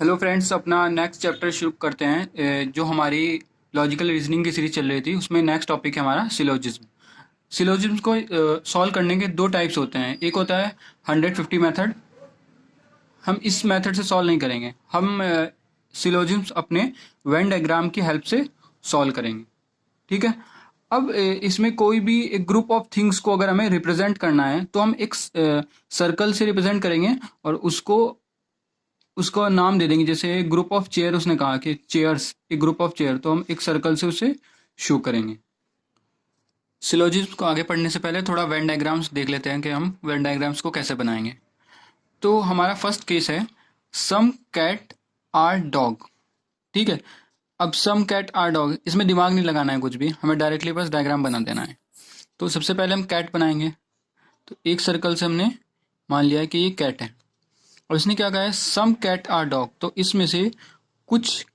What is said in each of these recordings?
Hello friends, अपना next chapter शुरू करते हैं। जो हमारी लॉजिकल रीजनिंग की सीरीज चल रही थी उसमें नेक्स्ट टॉपिक है हमारा सिलोजिज्म। सिलोजिज्म को सॉल्व करने के दो टाइप्स होते हैं। एक होता है 150 मेथड। हम इस मेथड से सॉल्व नहीं करेंगे, हम सिलोजिज्म अपने वेन डायग्राम की हेल्प से सॉल्व करेंगे। ठीक है। अब इसमें कोई भी एक ग्रुप ऑफ थिंग्स को अगर हमें रिप्रेजेंट करना है तो हम एक सर्कल से रिप्रेजेंट करेंगे और उसको उसका नाम दे देंगे। जैसे ग्रुप ऑफ चेयर, उसने कहा कि चेयर्स, एक ग्रुप ऑफ चेयर, तो हम एक सर्कल से उसे शो करेंगे। सिलोजिज्म को आगे पढ़ने से पहले थोड़ा वेन डायग्राम्स देख लेते हैं कि हम वेन डायग्राम्स को कैसे बनाएंगे। तो हमारा फर्स्ट केस है सम कैट आर डॉग। ठीक है। अब सम कैट आर डॉग, इसमें दिमाग नहीं लगाना है कुछ भी, हमें डायरेक्टली बस डायग्राम बना देना है। तो सबसे पहले हम कैट बनाएंगे। तो एक सर्कल से हमने मान लिया है कि ये कैट है और इसने क्या कहा है, सम कैट आर डॉग। तो इसमें से कुछ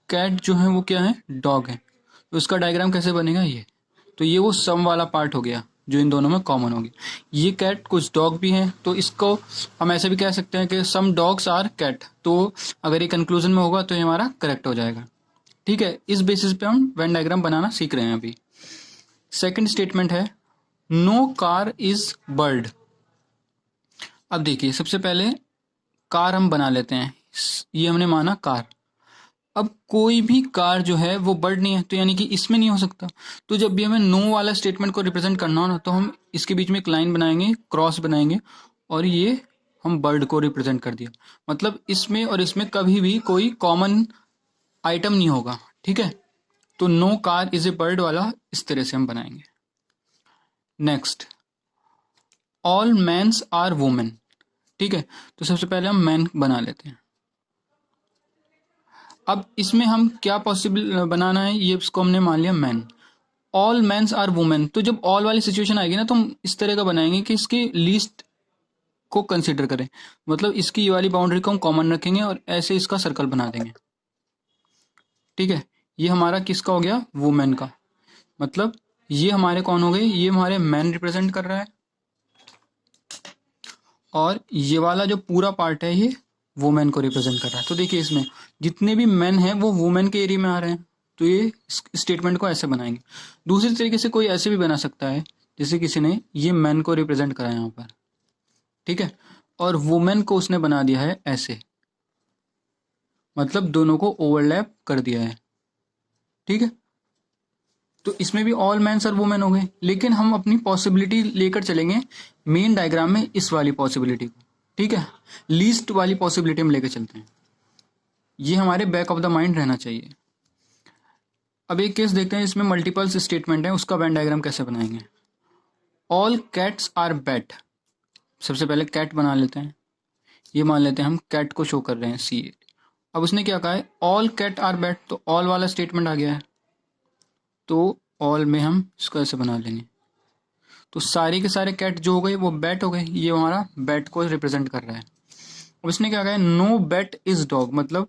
कैट जो है वो क्या है, डॉग है। तो इसका डायग्राम कैसे बनेगा, ये तो ये वो सम वाला पार्ट हो गया जो इन दोनों में कॉमन हो गया। ये कैट कुछ डॉग भी हैं, तो इसको हम ऐसे भी कह सकते हैं कि सम डॉग्स आर कैट। तो अगर ये कंक्लूजन में होगा तो ये हमारा करेक्ट हो जाएगा। ठीक है। इस बेसिस पे हम वेन डायग्राम बनाना सीख रहे हैं अभी। सेकंड स्टेटमेंट है नो कार इज बर्ड। अब देखिए, सबसे पहले कार हम बना लेते हैं। ये हमने माना कार। अब कोई भी कार जो है वो बर्ड नहीं है, तो यानी कि इसमें नहीं हो सकता। तो जब भी हमें नो वाला स्टेटमेंट को रिप्रेजेंट करना हो ना, तो हम इसके बीच में एक लाइन बनाएंगे, क्रॉस बनाएंगे, और ये हम बर्ड को रिप्रेजेंट कर दिया। मतलब इसमें और इसमें कभी भी कोई कॉमन आइटम नहीं होगा। ठीक है। तो no car is a bird वाला इस तरह से हम बनाएंगे। Next, all mans are women. ठीक है। तो सबसे पहले हम मैन बना लेते हैं। अब इसमें हम क्या पॉसिबल बनाना है, ये इसको हमने मान लिया man. All mans are women. तो जब ऑल वाली सिचुएशन आएगी ना, तो हम इस तरह का बनाएंगे कि इसके लीस्ट को कंसिडर करें। मतलब इसकी ये वाली बाउंड्री को हम कॉमन रखेंगे और ऐसे इसका सर्कल बना देंगे। ठीक है। ये हमारा किसका हो गया, वुमेन का। मतलब ये हमारे कौन हो गए, ये हमारे मैन रिप्रेजेंट कर रहा है, और ये वाला जो पूरा पार्ट है ये वुमेन को रिप्रेजेंट कर रहा है। तो देखिए, इसमें जितने भी मेन हैं वो वुमेन के एरिया में आ रहे हैं। तो ये स्टेटमेंट को ऐसे बनाएंगे। दूसरी तरीके से कोई ऐसे भी बना सकता है, जैसे किसी ने ये मैन को रिप्रेजेंट करा है यहाँ पर। ठीक है। और वुमेन को उसने बना दिया है ऐसे, मतलब दोनों को ओवरलैप कर दिया है। ठीक है। तो इसमें भी ऑल मैन्स और वुमेन हो गए, लेकिन हम अपनी पॉसिबिलिटी लेकर चलेंगे मेन डायग्राम में इस वाली पॉसिबिलिटी को। ठीक है। लीस्ट वाली पॉसिबिलिटी हम लेकर चलते हैं। ये हमारे बैक ऑफ द माइंड रहना चाहिए। अब एक केस देखते हैं, इसमें मल्टीपल्स स्टेटमेंट है, उसका वेन डायग्राम कैसे बनाएंगे। All cats are bat. सबसे पहले कैट बना लेते हैं। ये मान लेते हैं हम कैट को शो कर रहे हैं, सी। अब उसने क्या कहा है, ऑल कैट आर बैट। तो ऑल वाला स्टेटमेंट आ गया है, तो ऑल में हम इसको ऐसे बना लेंगे। तो सारे के सारे कैट जो हो गए वो बैट हो गए। ये हमारा बैट को रिप्रेजेंट कर रहा है। अब इसने क्या कहा है, नो बैट इज डॉग। मतलब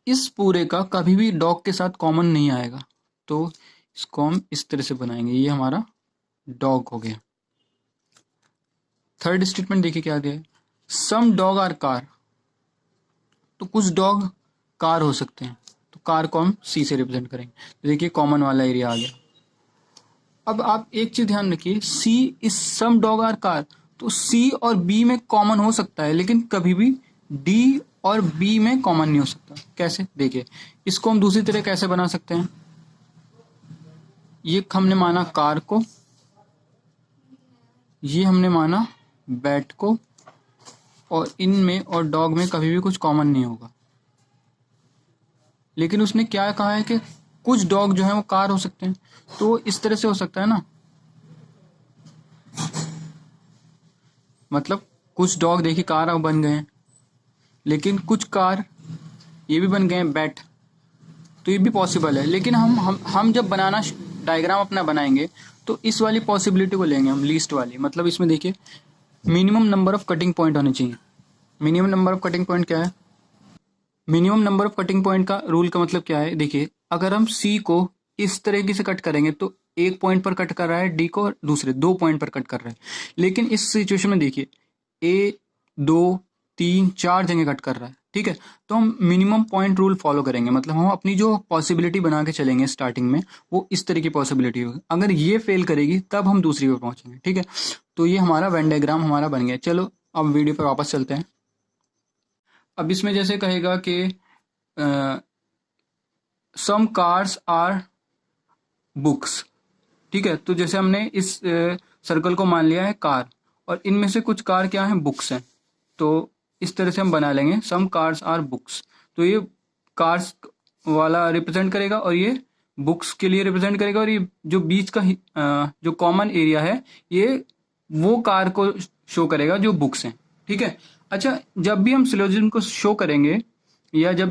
इस पूरे का कभी भी डॉग के साथ कॉमन नहीं आएगा। तो इसको हम इस तरह से बनाएंगे, ये हमारा डॉग हो गया। थर्ड स्टेटमेंट देखिए क्या दिया है, सम डॉग आर कार। तो कुछ डॉग कार हो सकते हैं, तो कार को हम सी से रिप्रेजेंट करेंगे। तो देखिए कॉमन वाला एरिया आ गया। अब आप एक चीज ध्यान रखिए, C is some dog are car. तो सी और बी में कॉमन हो सकता है, लेकिन कभी भी डी और बी में कॉमन नहीं हो सकता। कैसे, देखिए इसको हम दूसरी तरह कैसे बना सकते हैं। ये हमने माना कार को, ये हमने माना बैट को, और इनमें और डॉग में कभी भी कुछ कॉमन नहीं होगा। लेकिन उसने क्या कहा है कि कुछ डॉग जो है वो कार हो सकते हैं। तो इस तरह से हो सकता है ना, मतलब कुछ डॉग देखिए कार अब बन गए हैं, लेकिन कुछ कार ये भी बन गए हैं बैट। तो ये भी पॉसिबल है। लेकिन हम जब बनाना डायग्राम अपना बनाएंगे तो इस वाली पॉसिबिलिटी को लेंगे हम, लीस्ट वाली। मतलब इसमें देखिए minimum number of cutting point होने चाहिए। Minimum number of cutting point क्या है, minimum number of cutting point का रूल का मतलब क्या है। देखिए अगर हम सी को इस तरीके से कट करेंगे तो एक पॉइंट पर कट कर रहा है, डी को और दूसरे 2 पॉइंट पर कट कर रहा है। लेकिन इस सिचुएशन में देखिए ए 2 3 4 जगह कट कर रहा है। ठीक है। तो हम मिनिमम पॉइंट रूल फॉलो करेंगे, मतलब हम अपनी जो पॉसिबिलिटी बना के चलेंगे स्टार्टिंग में, वो इस तरह की पॉसिबिलिटी होगी, अगर ये फेल करेगी तब हम दूसरी पे पहुंचेंगे। ठीक है, तो ये हमारा वेन डायग्राम हमारा बन गया। चलो अब वीडियो पर वापस चलते हैं। अब इसमें जैसे कहेगा कि सम कार्स आर बुक्स। ठीक है, तो जैसे हमने इस सर्कल को मान लिया है कार, और इनमें से कुछ कार क्या है, बुक्स हैं। तो इस तरह से हम बना लेंगे सम कार्स आर बुक्स। तो ये कार्स वाला रिप्रेजेंट करेगा और ये बुक्स के लिए रिप्रेजेंट करेगा, और ये जो बीच का जो कॉमन एरिया है ये वो कार को शो करेगा जो बुक्स हैं। ठीक है। अच्छा, जब भी हम सिलोजिज्म को शो करेंगे या जब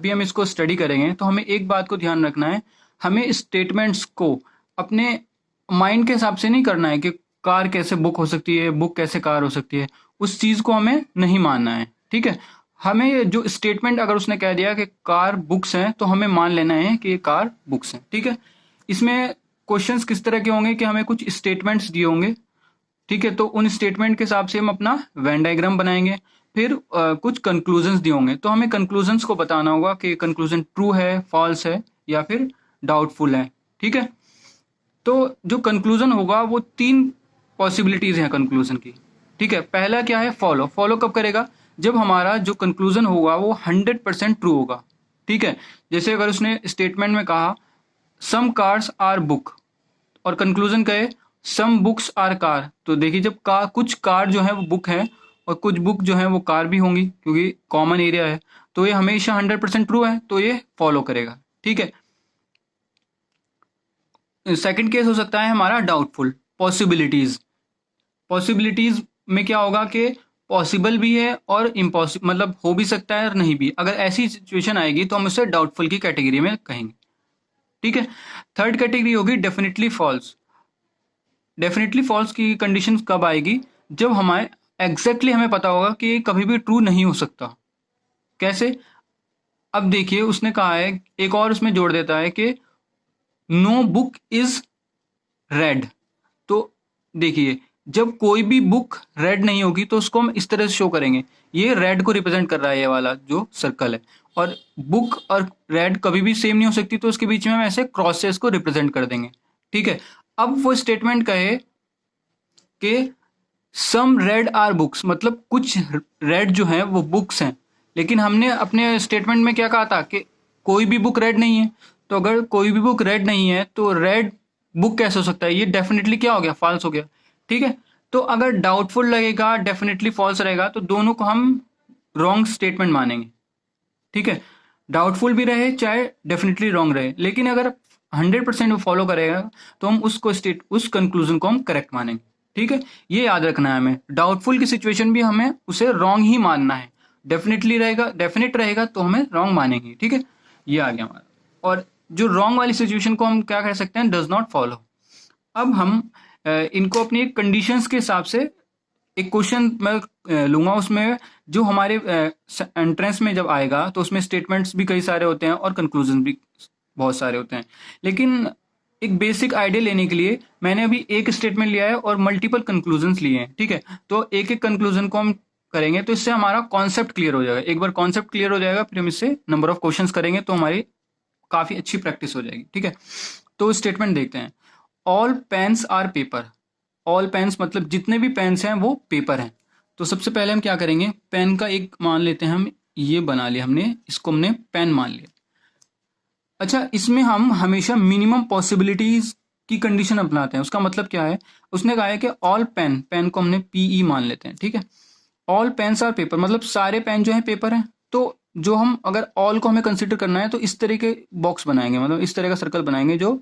भी हम इसको स्टडी करेंगे तो हमें एक बात को ध्यान रखना है, हमें स्टेटमेंट्स को अपने माइंड के हिसाब से नहीं करना है कि कार कैसे बुक हो सकती है, बुक कैसे कार हो सकती है, उस चीज को हमें नहीं मानना है। ठीक है, हमें जो स्टेटमेंट अगर उसने कह दिया कि कार बुक्स हैं तो हमें मान लेना है कि ये कार बुक्स हैं। ठीक है, इसमें क्वेश्चंस किस तरह के होंगे कि हमें कुछ स्टेटमेंट्स दिए होंगे। ठीक है, तो उन स्टेटमेंट के हिसाब से हम अपना वेन डायग्राम बनाएंगे। फिर कुछ कंक्लूजन्स दिए होंगे, तो हमें कंक्लूजन्स को बताना होगा कि कंक्लूजन ट्रू है, फॉल्स है या फिर डाउटफुल है। ठीक है, तो जो कंक्लूजन होगा वो तीन पॉसिबिलिटीज हैं कंक्लूजन की। ठीक है, पहला क्या है, फॉलो। फॉलो कब करेगा, जब हमारा जो कंक्लूजन होगा वो 100% ट्रू होगा। ठीक है, जैसे अगर उसने स्टेटमेंट में कहा सम कार्स आर बुक और कंक्लूजन कहे सम बुक्स आर कार, तो देखिए जब कुछ कार जो है वो बुक है और कुछ बुक जो है वो कार भी होंगी क्योंकि कॉमन एरिया है, तो ये हमेशा 100% ट्रू है, तो ये फॉलो करेगा। ठीक है, सेकंड केस हो सकता है हमारा डाउटफुल, पॉसिबिलिटीज। पॉसिबिलिटीज में क्या होगा कि पॉसिबल भी है और इम्पॉसिबल, मतलब हो भी सकता है और नहीं भी। अगर ऐसी सिचुएशन आएगी तो हम उसे डाउटफुल की कैटेगरी में कहेंगे। ठीक है, थर्ड कैटेगरी होगी डेफिनेटली फॉल्स। डेफिनेटली फॉल्स की कंडीशन कब आएगी, जब हमें एग्जैक्टली हमें पता होगा कि ये कभी भी ट्रू नहीं हो सकता। कैसे, अब देखिए उसने कहा है, एक और उसमें जोड़ देता है कि नो बुक इज रेड। तो देखिए जब कोई भी बुक रेड नहीं होगी तो उसको हम इस तरह से शो करेंगे, ये रेड को रिप्रेजेंट कर रहा है ये वाला जो सर्कल है, और बुक और रेड कभी भी सेम नहीं हो सकती, तो उसके बीच में हम ऐसे क्रॉसेस को रिप्रेजेंट कर देंगे। ठीक है, अब वो स्टेटमेंट कहे कि सम रेड आर बुक्स, मतलब कुछ रेड जो है वो बुक्स हैं, लेकिन हमने अपने स्टेटमेंट में क्या कहा था कि कोई भी बुक रेड नहीं है। तो अगर कोई भी बुक रेड नहीं है तो रेड बुक कैसे हो सकता है, ये डेफिनेटली क्या हो गया, फॉल्स हो गया। ठीक है, तो अगर डाउटफुल लगेगा, डेफिनेटली फॉल्स रहेगा, तो दोनों को हम रॉन्ग स्टेटमेंट मानेंगे। ठीक है, डाउटफुल भी रहे चाहे डेफिनेटली रॉन्ग रहे, लेकिन अगर 100% वो फॉलो करेगा तो हम उस कंक्लूजन को हम करेक्ट मानेंगे। ठीक है, ये याद रखना है हमें, डाउटफुल की सिचुएशन भी हमें उसे रॉन्ग ही मानना है। डेफिनेटली रहेगा, डेफिनेट रहेगा तो हमें रॉन्ग मानेंगे। ठीक है, ये आ गया हमारा। और जो रॉन्ग वाली सिचुएशन को हम क्या कह सकते हैं, डज नॉट फॉलो। अब हम इनको अपनी एक कंडीशंस के हिसाब से एक क्वेश्चन मैं लूंगा, उसमें जो हमारे एंट्रेंस में जब आएगा तो उसमें स्टेटमेंट्स भी कई सारे होते हैं और कंक्लूजन भी बहुत सारे होते हैं, लेकिन एक बेसिक आइडिया लेने के लिए मैंने अभी एक स्टेटमेंट लिया है और मल्टीपल कंक्लूजन्स लिए हैं। ठीक है, तो एक एक कंक्लूजन को हम करेंगे तो इससे हमारा कॉन्सेप्ट क्लियर हो जाएगा। एक बार कॉन्सेप्ट क्लियर हो जाएगा फिर हम इससे नंबर ऑफ क्वेश्चंस करेंगे तो हमारी काफी अच्छी प्रैक्टिस हो जाएगी। ठीक है, तो स्टेटमेंट देखते हैं, all pens are paper. All pens मतलब जितने भी पेन्स हैं वो पेपर हैं। तो सबसे पहले हम क्या करेंगे, पेन का एक मान लेते हैं हम, ये बना लिया हमने, इसको हमने पेन मान लिया। अच्छा, इसमें हम हमेशा मिनिमम पॉसिबिलिटीज की कंडीशन अपनाते हैं। उसका मतलब क्या है, उसने कहा है कि ऑल पेन, पेन को हमने पीई मान लेते हैं। ठीक है, ऑल पेन्स आर पेपर मतलब सारे पेन जो है पेपर हैं। तो जो हम अगर ऑल को हमें कंसिडर करना है तो इस तरह के बॉक्स बनाएंगे, मतलब इस तरह का सर्कल बनाएंगे जो,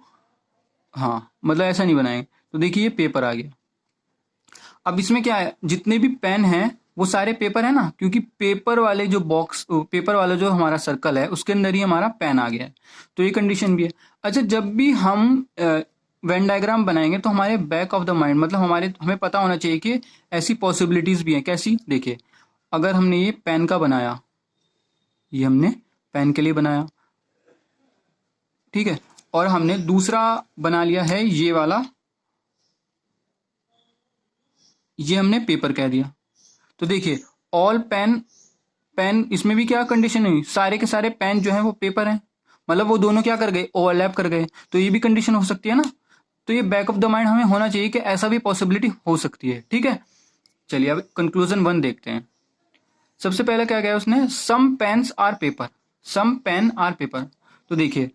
हाँ मतलब ऐसा नहीं बनाएंगे। तो देखिए ये पेपर आ गया। अब इसमें क्या है, जितने भी पेन हैं वो सारे पेपर है ना, क्योंकि पेपर वाले जो बॉक्स, पेपर वाला जो हमारा सर्कल है उसके अंदर ही हमारा पेन आ गया है, तो ये कंडीशन भी है। अच्छा, जब भी हम वेन डायग्राम बनाएंगे तो हमारे बैक ऑफ द माइंड, मतलब हमें पता होना चाहिए कि ऐसी पॉसिबिलिटीज भी हैं। कैसी, देखिए अगर हमने ये पेन का बनाया, ये हमने पेन के लिए बनाया, ठीक है, और हमने दूसरा बना लिया है ये वाला, ये हमने पेपर कह दिया। तो देखिए ऑल पेन पेन, इसमें भी क्या कंडीशन हुई, सारे के सारे पेन जो है वो पेपर हैं, मतलब वो दोनों क्या कर गए, ओवरलैप कर गए, तो ये भी कंडीशन हो सकती है ना। तो ये बैक ऑफ द माइंड हमें होना चाहिए कि ऐसा भी पॉसिबिलिटी हो सकती है। ठीक है, चलिए अब कंक्लूजन 1 देखते हैं। सबसे पहले क्या गया उसने, some pens are paper, some pen are paper. तो देखिए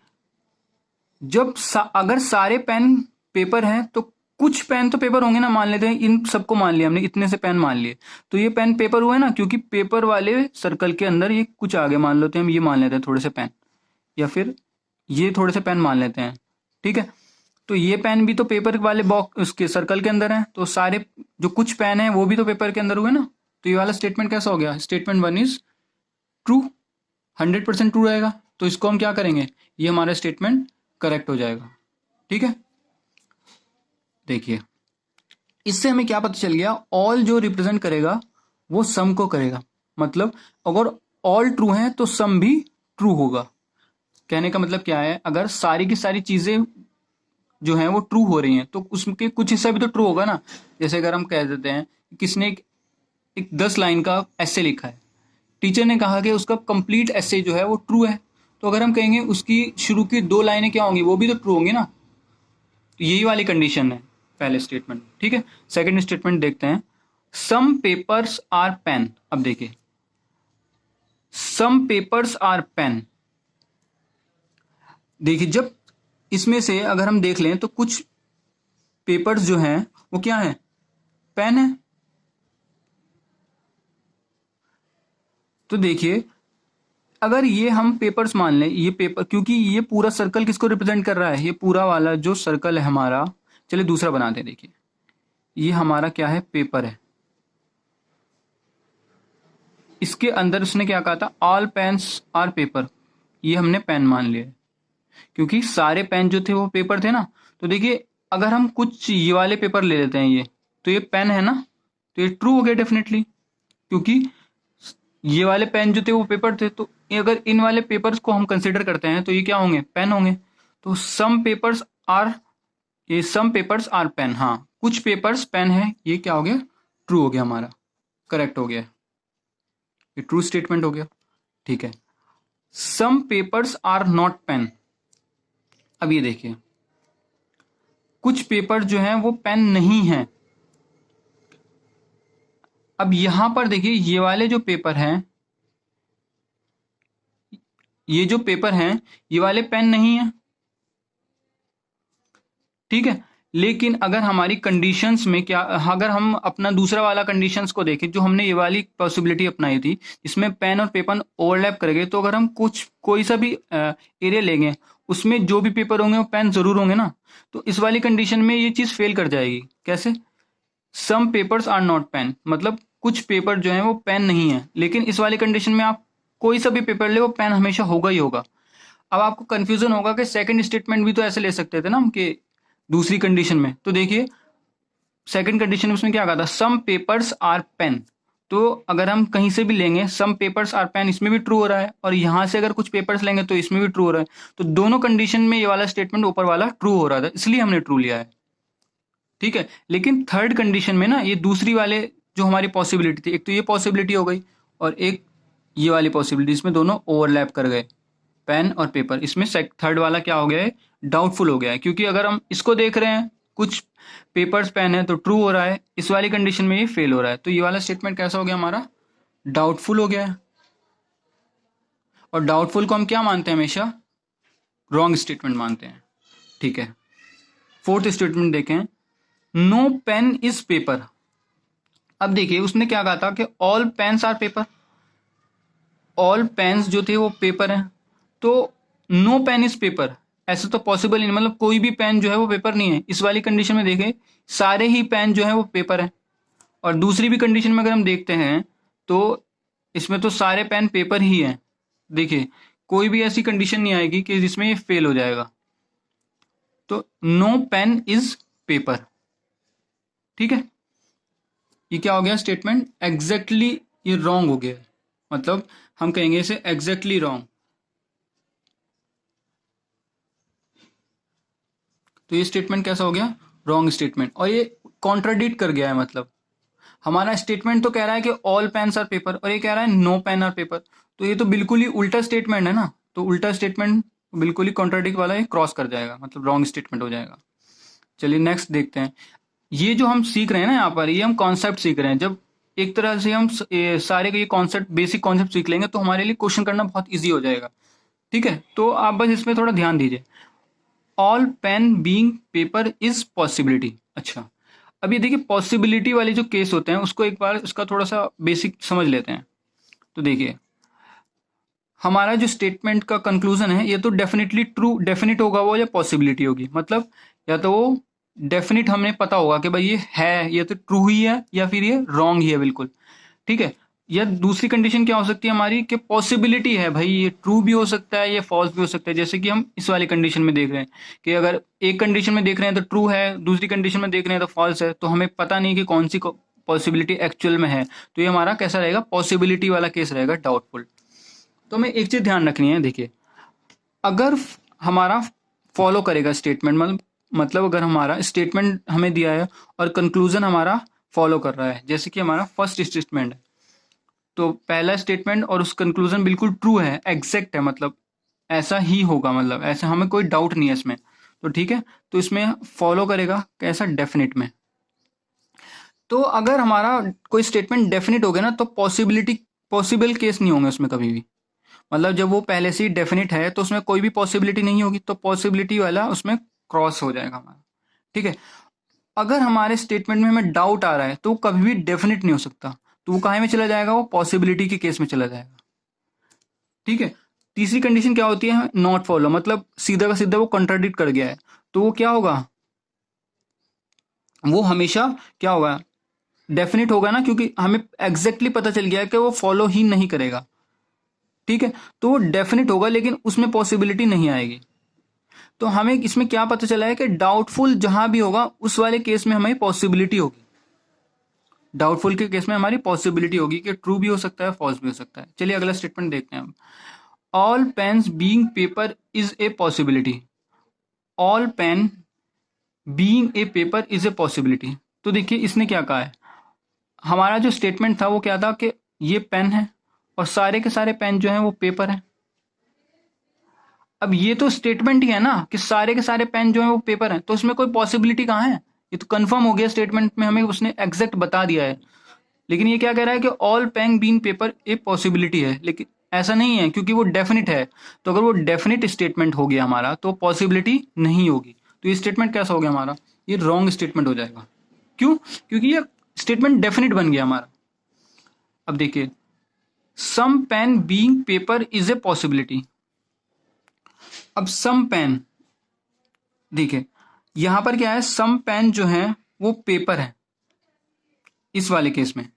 जब अगर सारे पेन पेपर हैं तो कुछ पेन तो पेपर होंगे ना, मान लेते हैं इन सबको मान लिया हमने, इतने से पेन मान लिए, तो ये पेन पेपर हुए ना, क्योंकि पेपर वाले सर्कल के अंदर ये कुछ आगे मान लेते हैं, हम ये मान लेते हैं थोड़े से पेन, या फिर ये थोड़े से पेन मान लेते हैं। ठीक है, तो ये पेन भी तो पेपर वाले बॉक्स उसके सर्कल के अंदर है, तो सारे जो कुछ पेन है वो भी तो पेपर के अंदर हुए ना। तो ये वाला स्टेटमेंट कैसा हो गया, स्टेटमेंट 1 इज ट्रू, 100% ट्रू रहेगा, तो इसको हम क्या करेंगे, ये हमारा स्टेटमेंट करेक्ट हो जाएगा। ठीक है, देखिए इससे हमें क्या पता चल गया, ऑल जो रिप्रेजेंट करेगा वो सम को करेगा, मतलब अगर ऑल ट्रू है तो सम भी ट्रू होगा। कहने का मतलब क्या है, अगर सारी की सारी चीजें जो हैं वो ट्रू हो रही हैं तो उसके कुछ हिस्सा भी तो ट्रू होगा ना। जैसे अगर हम कह देते हैं किसने एक 10 लाइन का एसे लिखा है, टीचर ने कहा कि उसका कंप्लीट एसे जो है वो ट्रू है, तो अगर हम कहेंगे उसकी शुरू की 2 लाइनें क्या होंगी, वो भी तो ट्रू होंगी ना। तो यही वाली कंडीशन है पहले स्टेटमेंट। ठीक है, सेकंड स्टेटमेंट देखते हैं, सम पेपर्स आर पेन। अब देखिए सम पेपर्स आर पेन, देखिए जब इसमें से अगर हम देख लें तो कुछ पेपर्स जो हैं वो क्या है, पेन है। तो देखिए अगर ये हम पेपर्स मान लें, ये पेपर, क्योंकि ये पूरा सर्कल किसको रिप्रेजेंट कर रहा है, ये पूरा वाला जो सर्कल है हमारा, चलिए दूसरा बनाते हैं। देखिए ये हमारा क्या है, पेपर है, इसके अंदर उसने क्या कहा था, ऑल पेन्स आर पेपर, ये हमने पेन मान लिया क्योंकि सारे पेन जो थे वो पेपर थे ना। तो देखिए अगर हम कुछ ये वाले पेपर ले लेते हैं ये, तो ये पेन है ना, तो ये ट्रू हो गया डेफिनेटली, क्योंकि ये वाले पेन जो थे वो पेपर थे, तो अगर इन वाले पेपर्स को हम कंसिडर करते हैं तो ये क्या होंगे, पेन होंगे। तो सम पेपर्स आर, ये सम पेपर्स आर पेन, हाँ कुछ पेपर्स पेन है, ये क्या हो गया, ट्रू हो गया, हमारा करेक्ट हो गया, ये ट्रू स्टेटमेंट हो गया। ठीक है, some papers are not pen. अब ये देखिए कुछ पेपर जो हैं वो पेन नहीं है। अब यहां पर देखिए ये वाले जो पेपर हैं, ये जो पेपर हैं ये वाले पेन नहीं है। ठीक है, लेकिन अगर हमारी कंडीशंस में क्या, अगर हम अपना दूसरा वाला कंडीशंस को देखें, जो हमने ये वाली पॉसिबिलिटी अपनाई थी जिसमें पेन और पेपर ओवरलैप करेंगे, तो अगर हम कुछ कोई सा भी एरिया लेंगे उसमें जो भी पेपर होंगे वो पेन जरूर होंगे ना। तो इस वाली कंडीशन में ये चीज फेल कर जाएगी। कैसे, some papers are not pen, मतलब कुछ पेपर जो है वो पेन नहीं है, लेकिन इस वाली कंडीशन में आप कोई सा भी पेपर ले वो पेन हमेशा होगा ही होगा। अब आपको कंफ्यूजन होगा कि सेकंड स्टेटमेंट भी तो ऐसे ले सकते थे ना हम, कि दूसरी कंडीशन में, तो देखिए सेकंड कंडीशन में उसमें क्या कहा था, सम पेपर्स आर पेन। तो अगर हम कहीं से भी लेंगे सम पेपर्स आर पेन, इसमें भी ट्रू हो रहा है, और यहां से अगर कुछ पेपर्स लेंगे तो इसमें भी ट्रू हो रहा है। तो दोनों कंडीशन में ये वाला स्टेटमेंट ऊपर वाला ट्रू हो रहा था, इसलिए हमने ट्रू लिया है। ठीक है, लेकिन थर्ड कंडीशन में ना ये दूसरी वाले जो हमारी पॉसिबिलिटी थी, एक तो ये पॉसिबिलिटी हो गई और एक ये वाली पॉसिबिलिटी, इसमें दोनों ओवरलैप कर गए, पेन और पेपर। इसमें थर्ड वाला क्या हो गया है, डाउटफुल हो गया है, क्योंकि अगर हम इसको देख रहे हैं कुछ पेपर्स पेन है तो ट्रू हो रहा है, इस वाली कंडीशन में ये फेल हो रहा है, तो ये वाला स्टेटमेंट कैसा हो गया हमारा, डाउटफुल हो गया है। और डाउटफुल को हम क्या मानते हैं, हमेशा रॉन्ग स्टेटमेंट मानते हैं। ठीक है, फोर्थ स्टेटमेंट देखें, नो पेन इज पेपर। अब देखिए उसने क्या कहा था कि all pens are paper, all pens जो थे वो पेपर हैं, तो नो पेन इज पेपर ऐसा तो पॉसिबल ही नहीं, मतलब कोई भी पेन जो है वो पेपर नहीं है। इस वाली कंडीशन में देखें सारे ही पेन जो है वो पेपर है, और दूसरी भी कंडीशन में अगर हम देखते हैं तो इसमें तो सारे पेन पेपर ही हैं। देखिए कोई भी ऐसी कंडीशन नहीं आएगी कि जिसमें ये फेल हो जाएगा, तो नो पेन इज पेपर। ठीक है, ये क्या हो गया स्टेटमेंट, एग्जैक्टली ये रॉन्ग हो गया, मतलब हम कहेंगे इसे एग्जैक्टली रॉन्ग। तो ये स्टेटमेंट कैसा हो गया, रॉन्ग स्टेटमेंट, और ये कॉन्ट्राडिक्ट कर गया है, मतलब हमारा स्टेटमेंट तो कह रहा है कि ऑल पेन्स आर पेपर और ये कह रहा है नो पेन आर पेपर, तो ये तो बिल्कुल ही उल्टा स्टेटमेंट है ना, तो उल्टा स्टेटमेंट बिल्कुल ही कॉन्ट्राडिक्ट वाला है, क्रॉस कर जाएगा, मतलब रॉन्ग स्टेटमेंट हो जाएगा। चलिए नेक्स्ट देखते हैं। ये जो हम सीख रहे हैं ना यहाँ पर, ये हम कॉन्सेप्ट सीख रहे हैं। जब एक तरह से हम सारे ये कॉन्सेप्ट, बेसिक कॉन्सेप्ट सीख लेंगे तो हमारे लिए क्वेश्चन करना बहुत ईजी हो जाएगा। ठीक है, तो आप बस इसमें थोड़ा ध्यान दीजिए। All pen being paper is possibility. अच्छा, अब ये देखिए पॉसिबिलिटी वाले जो केस होते हैं उसको एक बार उसका थोड़ा सा बेसिक समझ लेते हैं। तो देखिए हमारा जो स्टेटमेंट का कंक्लूजन है ये तो डेफिनेटली ट्रू डेफिनेट होगा वो, या पॉसिबिलिटी होगी, मतलब या तो वो डेफिनेट हमें पता होगा कि भाई ये है, ये तो ट्रू ही है, या फिर ये रॉन्ग ही है बिल्कुल। ठीक है, या दूसरी कंडीशन क्या हो सकती है हमारी कि पॉसिबिलिटी है, भाई ये ट्रू भी हो सकता है, ये फॉल्स भी हो सकता है। जैसे कि हम इस वाली कंडीशन में देख रहे हैं कि अगर एक कंडीशन में देख रहे हैं तो ट्रू है, दूसरी कंडीशन में देख रहे हैं तो फॉल्स है, तो हमें पता नहीं कि कौन सी पॉसिबिलिटी एक्चुअल में है, तो ये हमारा कैसा रहेगा, पॉसिबिलिटी वाला केस रहेगा, डाउटफुल। तो हमें एक चीज ध्यान रखनी है, देखिए अगर हमारा फॉलो करेगा स्टेटमेंट, मतलब अगर हमारा स्टेटमेंट हमें दिया है और कंक्लूजन हमारा फॉलो कर रहा है, जैसे कि हमारा फर्स्ट स्टेटमेंट है, तो पहला स्टेटमेंट और उस कंक्लूजन बिल्कुल ट्रू है, एग्जैक्ट है, मतलब ऐसा ही होगा, मतलब ऐसा हमें कोई डाउट नहीं है इसमें, तो ठीक है, तो इसमें फॉलो करेगा कैसा, डेफिनेट में। तो अगर हमारा कोई स्टेटमेंट डेफिनेट हो गया ना, तो पॉसिबल केस नहीं होंगे उसमें कभी भी, मतलब जब वो पहले से ही डेफिनेट है तो उसमें कोई भी पॉसिबिलिटी नहीं होगी, तो पॉसिबिलिटी वाला उसमें क्रॉस हो जाएगा हमारा। ठीक है, अगर हमारे स्टेटमेंट में हमें डाउट आ रहा है तो वो कभी भी डेफिनेट नहीं हो सकता, तो वो काहे में चला जाएगा, वो पॉसिबिलिटी के केस में चला जाएगा। ठीक है, तीसरी कंडीशन क्या होती है, नॉट फॉलो, मतलब सीधा का सीधा वो कंट्राडिक्ट कर गया है, तो वो क्या होगा, वो हमेशा क्या होगा, डेफिनेट होगा ना, क्योंकि हमें एग्जैक्टली पता चल गया है कि वो फॉलो ही नहीं करेगा। ठीक है, तो वो डेफिनेट होगा लेकिन उसमें पॉसिबिलिटी नहीं आएगी। तो हमें इसमें क्या पता चला है कि डाउटफुल जहां भी होगा उस वाले केस में हमें पॉसिबिलिटी होगी, डाउटफुल के केस में हमारी पॉसिबिलिटी होगी कि ट्रू भी हो सकता है, फॉल्स भी हो सकता है। चलिए अगला स्टेटमेंट देखते हैं हम। All pens being paper is a possibility. All pen being a paper is a possibility. तो देखिए इसने क्या कहा है, हमारा जो स्टेटमेंट था वो क्या था कि ये पेन है और सारे के सारे पेन जो हैं वो पेपर हैं। अब ये तो स्टेटमेंट ही है ना कि सारे के सारे पेन जो हैं वो पेपर हैं, तो इसमें कोई पॉसिबिलिटी कहाँ है, ये तो कंफर्म हो गया, स्टेटमेंट में हमें उसने एग्जैक्ट बता दिया है। लेकिन ये क्या कह रहा है कि all pen being paper a possibility है, लेकिन ऐसा नहीं है क्योंकि वो डेफिनेट है। तो अगर वो डेफिनेट स्टेटमेंट हो गया हमारा तो पॉसिबिलिटी नहीं होगी, तो ये स्टेटमेंट कैसा हो गया हमारा, ये रॉन्ग स्टेटमेंट हो जाएगा। क्यों, क्योंकि ये स्टेटमेंट डेफिनेट बन गया हमारा। अब देखिए some pen being paper is a possibility. अब सम पेन, देखिए यहां पर क्या है, सम पेन जो है वो पेपर है इस वाले केस में।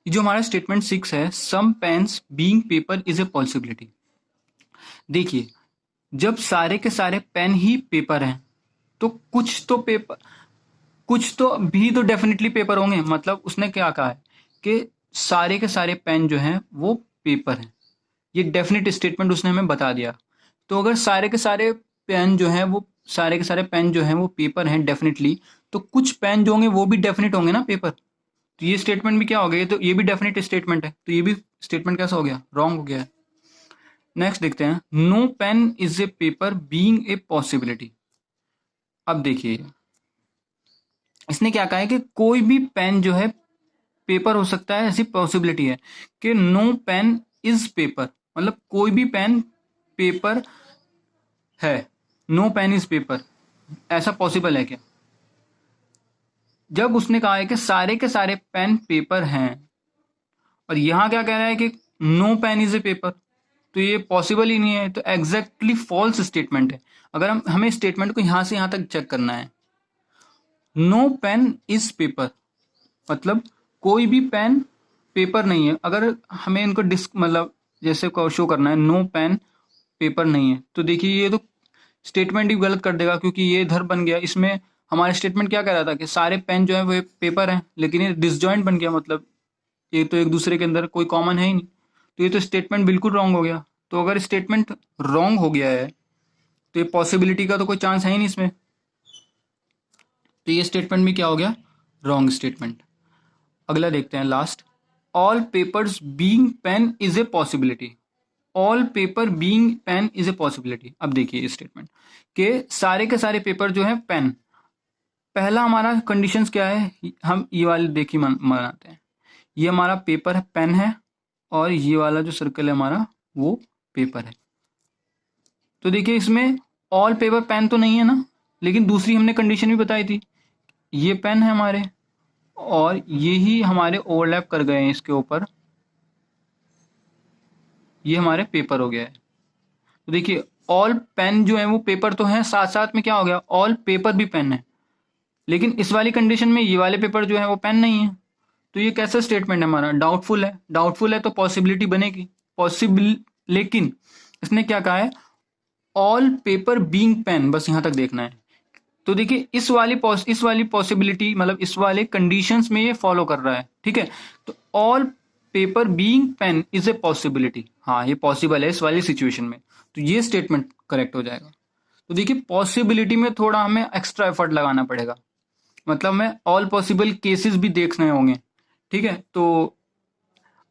जो हमारा स्टेटमेंट 6 है, some pens being paper is a possibility. देखिए जब सारे के सारे पेन ही पेपर हैं तो कुछ तो भी तो डेफिनेटली पेपर होंगे, मतलब उसने क्या कहा है कि सारे के सारे पेन जो हैं वो पेपर हैं, ये डेफिनेट स्टेटमेंट उसने हमें बता दिया। तो अगर सारे के सारे पेन जो हैं वो सारे के सारे पेन जो हैं वो पेपर हैं डेफिनेटली, तो कुछ पेन जो होंगे वो भी डेफिनेट होंगे ना पेपर, तो ये स्टेटमेंट भी क्या हो गया, ये तो ये भी डेफिनेट स्टेटमेंट है, तो ये भी स्टेटमेंट कैसा हो गया, रॉन्ग हो गया है। नेक्स्ट देखते हैं, no pen is a paper being a possibility. अब देखिए इसने क्या कहा है कि कोई भी पेन जो है पेपर हो सकता है, ऐसी पॉसिबिलिटी है कि नो पेन इज पेपर, मतलब कोई भी पेन पेपर है, नो पेन इज पेपर, ऐसा पॉसिबल है क्या। जब उसने कहा है कि सारे के सारे पेन पेपर हैं और यहां क्या कह रहा है कि no pen is a paper, तो ये पॉसिबल ही नहीं है, तो एग्जैक्टली फॉल्स स्टेटमेंट है। अगर हमें स्टेटमेंट को यहां से यहां तक चेक करना है, नो पेन इज पेपर मतलब कोई भी पेन पेपर नहीं है। अगर हमें इनको मतलब जैसे को शो करना है नो पेन पेपर नहीं है, तो देखिए ये तो स्टेटमेंट ही गलत कर देगा, क्योंकि ये इधर बन गया, इसमें हमारा स्टेटमेंट क्या कह रहा था कि सारे पेन जो है वो पेपर हैं, लेकिन ये डिसजॉइंट बन गया, मतलब ये तो एक दूसरे के अंदर कोई कॉमन है ही नहीं, तो ये तो स्टेटमेंट बिल्कुल रॉन्ग हो गया। तो अगर स्टेटमेंट रॉन्ग हो गया है तो ये पॉसिबिलिटी का तो कोई चांस है ही नहीं इसमें, तो ये स्टेटमेंट भी क्या हो गया, रॉन्ग स्टेटमेंट। अगला देखते हैं last, all papers being pen is a possibility. All paper being pen is a possibility. अब देखिए स्टेटमेंट के सारे के सारे पेपर जो है पेन, पहला हमारा कंडीशंस क्या है, हम ये वाले देखिए बनाते हैं। ये हमारा पेपर है, पेन है, और ये वाला जो सर्कल है हमारा वो पेपर है। तो देखिए इसमें ऑल पेपर पेन तो नहीं है ना, लेकिन दूसरी हमने कंडीशन भी बताई थी, ये पेन है हमारे और ये ही हमारे ओवरलैप कर गए हैं इसके ऊपर, ये हमारे पेपर हो गया है। तो देखिए ऑल पेन जो है वो पेपर तो है, साथ साथ में क्या हो गया, ऑल पेपर भी पेन है, लेकिन इस वाली कंडीशन में ये वाले पेपर जो है वो पेन नहीं है। तो ये कैसा स्टेटमेंट है हमारा, डाउटफुल है। डाउटफुल है तो पॉसिबिलिटी बनेगी पॉसिबल, लेकिन इसने क्या कहा है, ऑल पेपर बीइंग पेन, बस यहां तक देखना है। तो देखिए इस वाली पॉसिबिलिटी मतलब इस वाले कंडीशंस में ये फॉलो कर रहा है, ठीक है। तो all paper being pen is a possibility, हाँ ये पॉसिबल है इस वाली सिचुएशन में, तो ये स्टेटमेंट करेक्ट हो जाएगा। तो देखिए पॉसिबिलिटी में थोड़ा हमें एक्स्ट्रा एफर्ट लगाना पड़ेगा, मतलब हमें ऑल पॉसिबल केसेस भी देखने होंगे, ठीक है। तो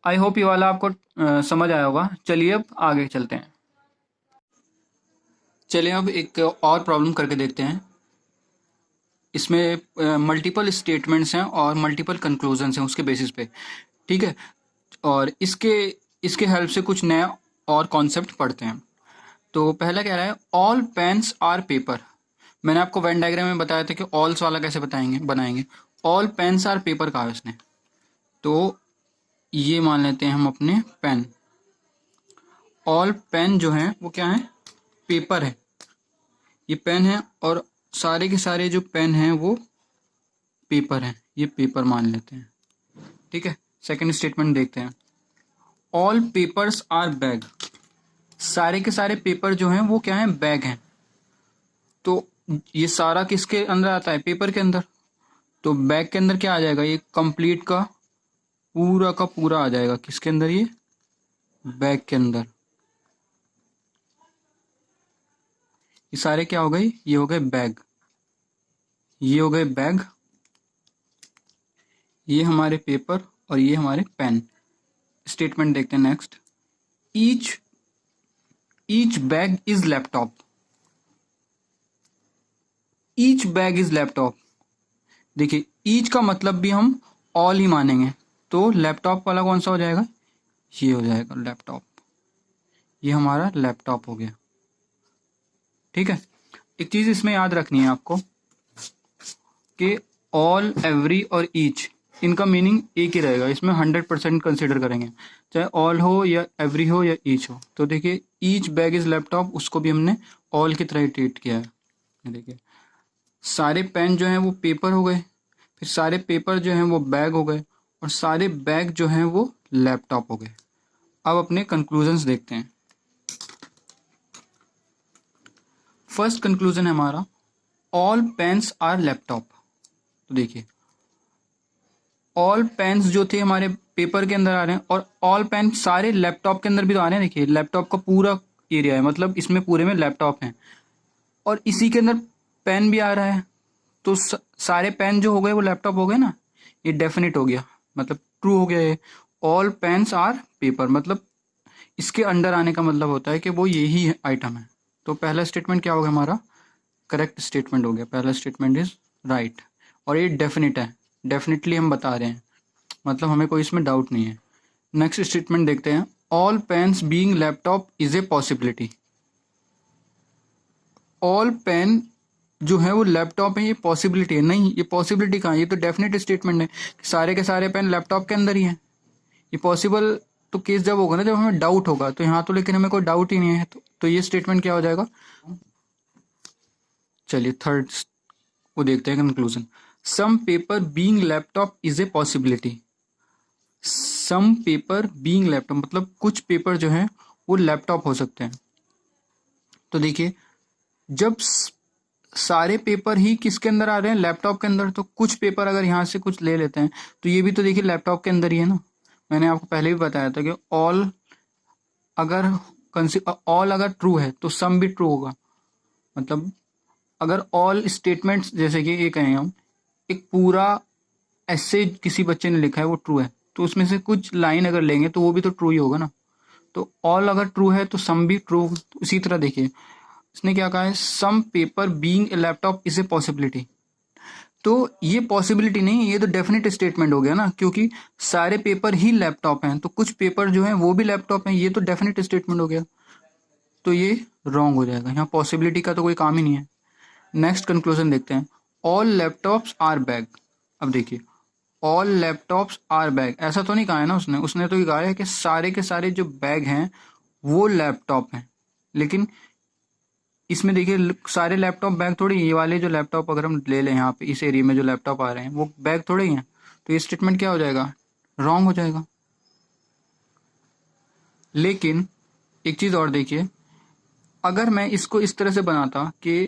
आई होप ये वाला आपको समझ आया होगा। चलिए अब आगे चलते हैं। चलिए अब एक और प्रॉब्लम करके देखते हैं। इसमें मल्टीपल स्टेटमेंट्स हैं और मल्टीपल कंक्लूजन्स हैं उसके बेसिस पे, ठीक है। और इसके हेल्प से कुछ नया और कॉन्सेप्ट पढ़ते हैं। तो पहला कह रहा है ऑल पेन्स आर पेपर। मैंने आपको वेन डायग्राम में बताया था कि ऑल्स वाला कैसे बनाएंगे। ऑल पेन्स आर पेपर कहा है उसने, तो ये मान लेते हैं हम अपने पेन। ऑल पेन जो है वो क्या है, पेपर है, ये पेन है और सारे के सारे जो पेन हैं वो पेपर हैं, ये पेपर मान लेते हैं, ठीक है। सेकंड स्टेटमेंट देखते हैं, ऑल पेपर्स आर बैग। सारे के सारे पेपर जो हैं वो क्या हैं, बैग हैं। तो ये सारा किसके अंदर आता है, पेपर के अंदर। तो बैग के अंदर क्या आ जाएगा, ये कंप्लीट का पूरा आ जाएगा किसके अंदर, ये बैग के अंदर। ये सारे क्या हो गए, ये हो गए बैग, ये हो गए बैग, ये हमारे पेपर और ये हमारे पेन। स्टेटमेंट देखते हैं next, each bag is laptop. Each bag is laptop. देखिए ईच का मतलब भी हम ऑल ही मानेंगे, तो लैपटॉप वाला कौन सा हो जाएगा, ये हो जाएगा लैपटॉप, ये हमारा लैपटॉप हो गया, ठीक है। एक चीज इसमें याद रखनी है आपको कि ऑल, एवरी और ईच, इनका मीनिंग एक ही रहेगा, इसमें 100% कंसिडर करेंगे, चाहे ऑल हो या एवरी हो या ईच हो। तो देखिए ईच बैग इज लैपटॉप, उसको भी हमने ऑल की तरह ही ट्रीट किया है। देखिए सारे पेन जो हैं वो पेपर हो गए, फिर सारे पेपर जो हैं वो बैग हो गए, और सारे बैग जो हैं वो लैपटॉप हो गए। अब अपने कंक्लूजन्स देखते हैं। फर्स्ट कंक्लूजन है हमारा, ऑल पेन्स आर लैपटॉप। तो देखिए ऑल पेन्स जो थे हमारे पेपर के अंदर आ रहे हैं, और ऑल पेन सारे लैपटॉप के अंदर भी तो आ रहे हैं। देखिए लैपटॉप का पूरा एरिया है, मतलब इसमें पूरे में लैपटॉप है, और इसी के अंदर पेन भी आ रहा है। तो सारे पेन जो हो गए वो लैपटॉप हो गए ना, ये डेफिनेट हो गया, मतलब ट्रू हो गया ये। ऑल पेन्स आर पेपर, मतलब इसके अंडर आने का मतलब होता है कि वो यही आइटम है। तो पहला स्टेटमेंट क्या हो गया हमारा, करेक्ट स्टेटमेंट हो गया, पहला स्टेटमेंट इज राइट, और ये डेफिनेट है, डेफिनेटली हम बता रहे हैं, मतलब हमें कोई इसमें डाउट नहीं है। नेक्स्ट स्टेटमेंट देखते हैं, all pens being laptop is a possibility. All pen जो है वो लैपटॉप है, ये पॉसिबिलिटी है, नहीं ये पॉसिबिलिटी कहाँ है, ये तो डेफिनेट स्टेटमेंट है कि सारे के सारे पेन लैपटॉप के अंदर ही है। ये पॉसिबल तो केस जब होगा ना, जब हमें डाउट होगा, तो यहाँ तो लेकिन हमें कोई डाउट ही नहीं है, तो ये स्टेटमेंट क्या हो जाएगा। चलिए थर्ड वो देखते हैं conclusion, some paper being laptop is a possibility. Some paper being laptop मतलब कुछ पेपर जो है वो लैपटॉप हो सकते हैं। तो देखिए जब सारे पेपर ही किसके अंदर आ रहे हैं, लैपटॉप के अंदर, तो कुछ पेपर अगर यहाँ से कुछ ले लेते हैं तो ये भी तो देखिए लैपटॉप के अंदर ही है ना। मैंने आपको पहले भी बताया था कि अगर ऑल अगर ट्रू है तो सम भी ट्रू होगा, मतलब अगर ऑल स्टेटमेंट्स, जैसे कि ये कहें हम, एक पूरा ऐसे किसी बच्चे ने लिखा है वो ट्रू है, तो उसमें से कुछ लाइन अगर लेंगे तो वो भी तो ट्रू ही होगा ना। तो ऑल अगर ट्रू है तो सम भी ट्रू। उसी तरह देखिए इसने क्या कहा है, some paper being a laptop is a possibility. तो ये पॉसिबिलिटी नहीं, ये तो डेफिनेट स्टेटमेंट हो गया ना, क्योंकि सारे पेपर ही लैपटॉप हैं तो कुछ पेपर जो हैं वो भी लैपटॉप हैं, ये तो डेफिनेट स्टेटमेंट हो गया। तो ये रॉन्ग हो जाएगा, यहाँ पॉसिबिलिटी का तो कोई काम ही नहीं है। नेक्स्ट कंक्लूजन देखते हैं, ऑल लैपटॉप्स आर बैग। अब देखिए ऑल लैपटॉप्स आर बैग ऐसा तो नहीं कहा है ना उसने, उसने तो ये कहा है कि सारे के सारे जो बैग हैं वो लैपटॉप हैं। लेकिन इसमें देखिए सारे लैपटॉप बैग थोड़ी, ये वाले जो लैपटॉप अगर हम ले लें यहाँ पे इस एरिया में जो लैपटॉप आ रहे हैं वो बैग थोड़े ही हैं, तो ये स्टेटमेंट क्या हो जाएगा, रॉन्ग हो जाएगा। लेकिन एक चीज़ और देखिए, अगर मैं इसको इस तरह से बनाता कि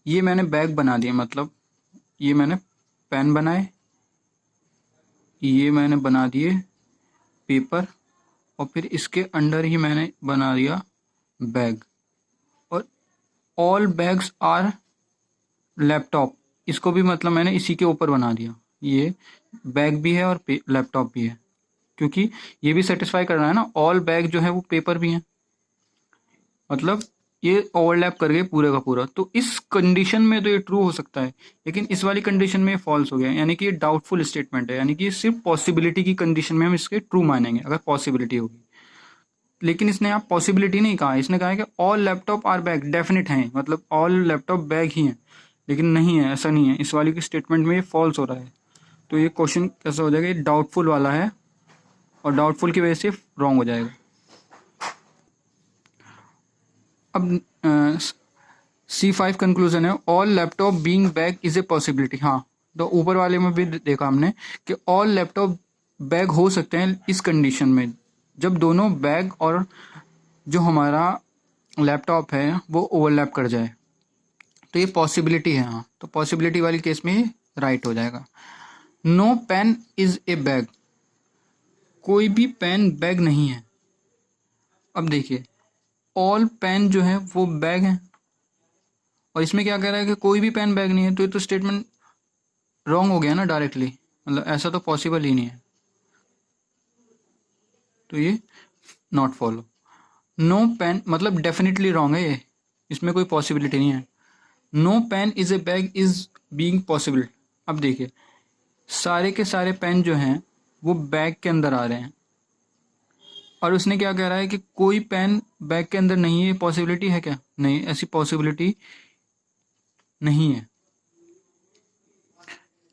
ये मैंने बैग बना दिया, मतलब ये मैंने पेन बनाए, ये मैंने बना दिए पेपर, और फिर इसके अंडर ही मैंने बना दिया बैग, और ऑल बैग्स आर लैपटॉप, इसको भी मतलब मैंने इसी के ऊपर बना दिया, ये बैग भी है और लैपटॉप भी है, क्योंकि ये भी सेटिस्फाई करना है ना, ऑल बैग जो है वो पेपर भी है, मतलब ये ओवरलैप कर गए पूरे का पूरा। तो इस कंडीशन में तो ये ट्रू हो सकता है, लेकिन इस वाली कंडीशन में ये फॉल्स हो गया, यानी कि ये डाउटफुल स्टेटमेंट है, यानी कि ये सिर्फ पॉसिबिलिटी की कंडीशन में हम इसके ट्रू मानेंगे अगर पॉसिबिलिटी होगी। लेकिन इसने यहाँ पॉसिबिलिटी नहीं कहा, इसने कहा है कि all laptop are bag definite हैं, मतलब ऑल लैपटॉप बैग ही हैं, लेकिन नहीं है, ऐसा नहीं है, इस वाली की स्टेटमेंट में ये फॉल्स हो रहा है। तो ये क्वेश्चन कैसा हो जाएगा, ये डाउटफुल वाला है और डाउटफुल की वजह से रॉन्ग हो जाएगा। अब C5 कंक्लूजन है, all laptop being bag is a possibility. हाँ, तो ऊपर वाले में भी देखा हमने कि ऑल लैपटॉप बैग हो सकते हैं इस कंडीशन में, जब दोनों बैग और जो हमारा लैपटॉप है वो ओवरलैप कर जाए, तो ये पॉसिबिलिटी है। हाँ, तो पॉसिबिलिटी वाली केस में ये राइट हो जाएगा। No pen is a bag, कोई भी पेन बैग नहीं है। अब देखिए ऑल पेन जो है वो बैग है, और इसमें क्या कह रहा है कि कोई भी पेन बैग नहीं है, तो ये तो स्टेटमेंट रॉन्ग हो गया ना डायरेक्टली, मतलब ऐसा तो पॉसिबल ही नहीं है, तो ये नॉट फॉलो। नो पेन मतलब डेफिनेटली रॉन्ग है ये, इसमें कोई पॉसिबिलिटी नहीं है। No pen is a bag is being possible. अब देखिए सारे के सारे पेन जो हैं वो बैग के अंदर आ रहे हैं, और उसने क्या कह रहा है कि कोई पेन बैग के अंदर नहीं है, पॉसिबिलिटी है क्या, नहीं, ऐसी पॉसिबिलिटी नहीं है,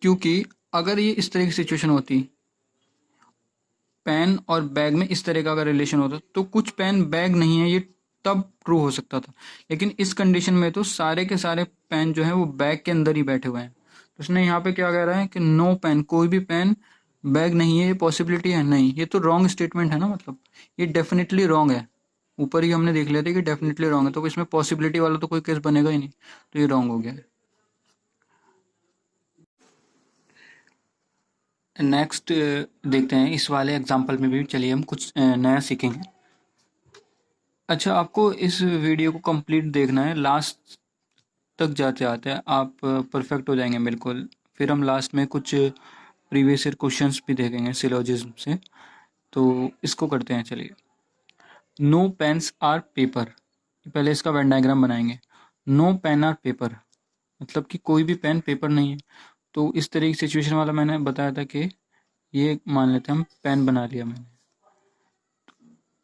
क्योंकि अगर ये इस तरह की सिचुएशन होती, पेन और बैग में इस तरह का अगर रिलेशन होता तो कुछ पेन बैग नहीं है ये तब ट्रू हो सकता था, लेकिन इस कंडीशन में तो सारे के सारे पेन जो है वो बैग के अंदर ही बैठे हुए हैं। तो उसने यहाँ पे क्या कह रहा है कि नो पेन, कोई भी पेन बैग नहीं है, ये पॉसिबिलिटी है नहीं, ये तो रॉन्ग स्टेटमेंट है ना, मतलब ये डेफिनेटली रॉन्ग है। ऊपर ही हमने देख लिया था कि डेफिनेटली रॉन्ग है, तो इसमें पॉसिबिलिटी वाला तो कोई केस बनेगा ही नहीं, तो ये रॉन्ग हो गया है। नेक्स्ट देखते हैं, इस वाले एग्जाम्पल में भी चलिए हम कुछ नया सीखेंगे। अच्छा, आपको इस वीडियो को कंप्लीट देखना है, लास्ट तक जाते आते आप परफेक्ट हो जाएंगे बिल्कुल। फिर हम लास्ट में कुछ प्रीवियस ईयर क्वेश्चंस भी देखेंगे सिलोजिज्म से, तो इसको करते हैं चलिए। नो पेन्स आर पेपर, पहले इसका वेन डायग्राम बनाएंगे। नो पेन आर पेपर मतलब कि कोई भी पेन पेपर नहीं है, तो इस तरह की सिचुएशन वाला मैंने बताया था कि ये मान लेते हैं हम पेन बना लिया मैंने,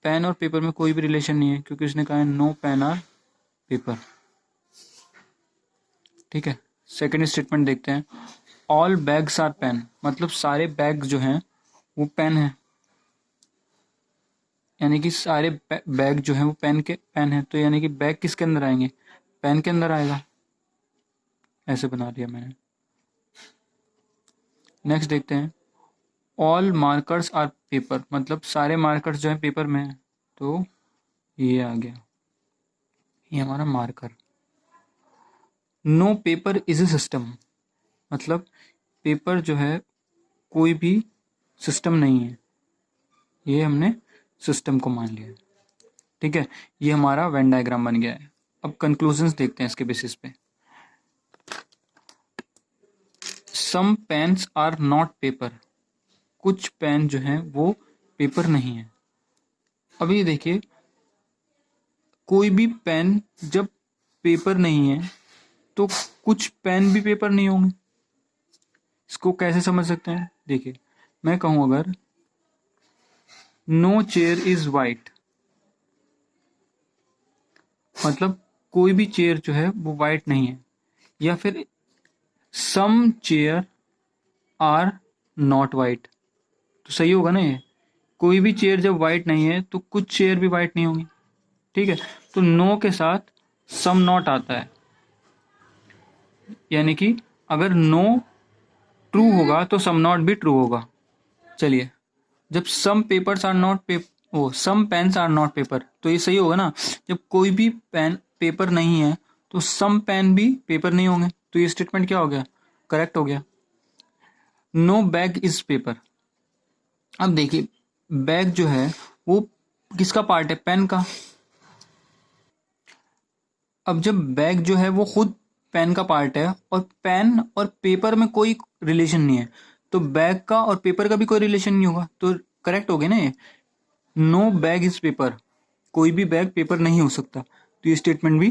पेन और पेपर में कोई भी रिलेशन नहीं है क्योंकि उसने कहा है नो पेन आर पेपर, ठीक है। सेकंड स्टेटमेंट देखते हैं, ऑल बैग्स आर पेन मतलब सारे बैग जो हैं वो पेन है, यानी कि सारे बैग जो हैं वो पेन के पेन है, तो यानी कि बैग किसके अंदर आएंगे, पेन के अंदर आएगा, ऐसे बना दिया मैंने। नेक्स्ट देखते हैं, ऑल मार्कर्स आर पेपर मतलब सारे मार्कर्स जो है पेपर में है, तो ये आ गया, ये हमारा marker. No paper is a system मतलब पेपर जो है कोई भी सिस्टम नहीं है, ये हमने सिस्टम को मान लिया, ठीक है। ये हमारा वेन डायग्राम बन गया है। अब कंक्लूजन्स देखते हैं इसके बेसिस पे। सम पेन्स आर नॉट पेपर, कुछ पेन जो हैं वो पेपर नहीं है। अभी देखिए, कोई भी पेन जब पेपर नहीं है तो कुछ पेन भी पेपर नहीं होंगे। इसको कैसे समझ सकते हैं? देखिए, मैं कहूं अगर नो चेयर इज वाइट, मतलब कोई भी चेयर जो है वो वाइट नहीं है। या फिर सम चेयर आर नॉट वाइट, तो सही होगा ना ये। कोई भी चेयर जब वाइट नहीं है तो कुछ चेयर भी वाइट नहीं होंगी। ठीक है, तो नो के साथ सम नॉट आता है, यानी कि अगर नो ट्रू होगा तो सम नॉट भी ट्रू होगा। चलिए, जब some papers are not paper, oh some pens are not paper, तो ये सही होगा ना। जब कोई भी पेन पेपर नहीं है तो सम पेन भी पेपर नहीं होंगे, तो ये स्टेटमेंट क्या हो गया? करेक्ट हो गया। No bag is paper. अब देखिए, बैग जो है वो किसका पार्ट है? पेन का। अब जब बैग जो है वो खुद पेन का पार्ट है और पेन और पेपर में कोई रिलेशन नहीं है, तो बैग का और पेपर का भी कोई रिलेशन नहीं होगा, तो करेक्ट हो गया ना ये। नो बैग इज पेपर, कोई भी बैग पेपर नहीं हो सकता, तो ये स्टेटमेंट भी